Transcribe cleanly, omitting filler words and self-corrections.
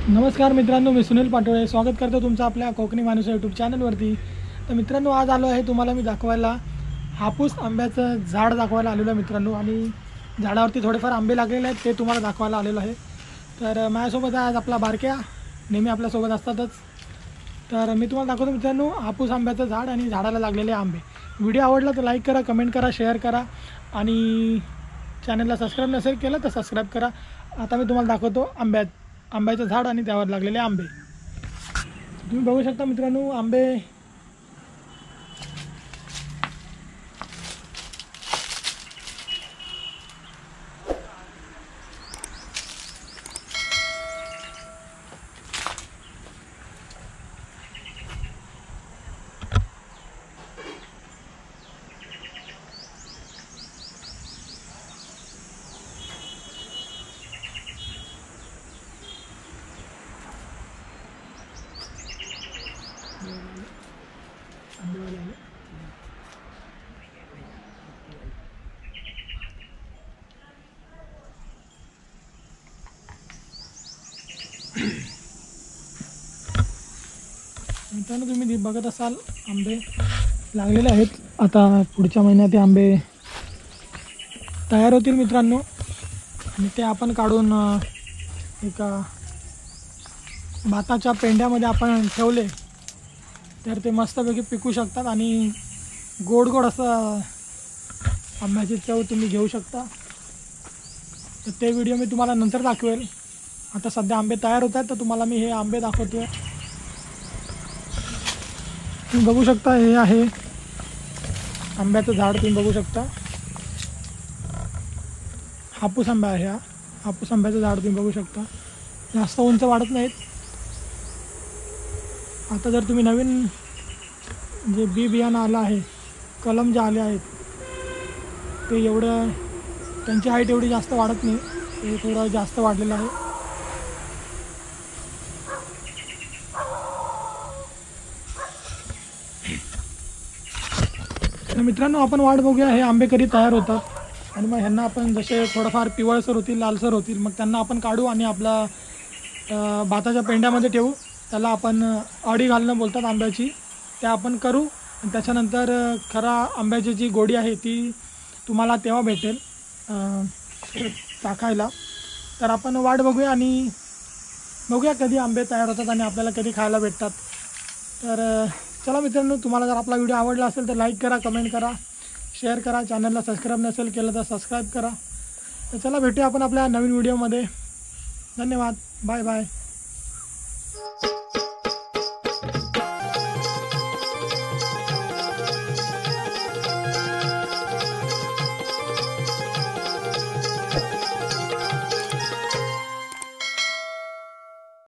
नमस्कार मित्रांनो, मी सुनील पाटोळे स्वागत करतो तुमचं आपल्या कोकणी माणूस यूट्यूब चॅनलवरती। तर मित्रांनो, आज आलो आहे तुम्हाला मी दाखवायला हापूस आंब्याचं झाड दाखवायला आलेलो आहे मित्रांनो। आणि झाडावरती थोडेफार आंबे लागलेले आहेत ते तुम्हाला दाखवायला आलेलो आहे। तर माझ्यासोबत आज आपला बारक्या नेहमी आपल्यासोबत असतातच। तर मी तुम्हाला दाखवतो मित्रांनो हापूस आंब्याचं झाड आणि झाडाला लागलेले आंबे। व्हिडिओ आवडला तर लाईक करा, कमेंट करा, शेअर करा आणि चॅनलला सबस्क्राईब नसेल केलं तर सबस्क्राईब करा। आता मी तुम्हाला दाखवतो आंब्याचं झाड आणि त्यावर लागलेले आंबे। तुम्ही बघू शकता मित्रांनो आंबे मित्रांनो तुम्ही बघत असाल आंबे लागलेले आहेत। आता पुढच्या महिन्यात ते आंबे तयार होतील मित्रांनो आणि ते आपण काढून एका भाताच्या पेंड्यामध्ये आपण ठेवले तर ते मस्तपैकी पिकू शकतात आणि गोड गोड असं आंब्याची चव तुम्ही घेऊ शकता। तर ते व्हिडिओ मी तुम्हाला नंतर दाखवेल। आता सध्या आंबे तयार होत आहेत तर तुम्हाला मी हे आंबे दाखवतोय। तुम्ही बघू शकता हे आहे आंब्याचं झाड। तुम्ही बघू शकता हापूस आंबा आहे हा। हापूस आंब्याचं झाड तुम्ही बघू शकता, जास्त उंच वाढत नाहीत। आता जर तुम्ही नवीन जे बियाणं आलं आहे, कलम जे आले आहेत ते एवढं त्यांची हाईट एवढी जास्त वाढत नाही, ते थोडं जास्त वाढलेलं आहे। तर मित्रांनो आपण वाट बघूया हे आंबे कधी तयार होतात आणि मग ह्यांना आपण जसे थोडंफार पिवळसर होतील, लालसर होतील, मग त्यांना आपण काढू आणि आपला भाताच्या पेंड्यामध्ये ठेवू। त्याला आपण अडी घालणं बोलतात आंब्याची, ते आपण करू आणि त्याच्यानंतर खरा आंब्याची जी गोडी आहे ती तुम्हाला तेव्हा भेटेल चाखायला। तर आपण वाट बघूया आणि बघूया कधी आंबे तयार होतात आणि आपल्याला कधी खायला भेटतात। तर चला मित्रांनो, तुम्हाला जर आपला व्हिडिओ आवडला असेल तर लाईक करा, कमेंट करा, शेअर करा, चॅनलला सबस्क्राईब नसेल केलं तर सबस्क्राईब करा। तर चला भेटूया आपण आपल्या नवीन व्हिडिओमध्ये। धन्यवाद, बाय बाय।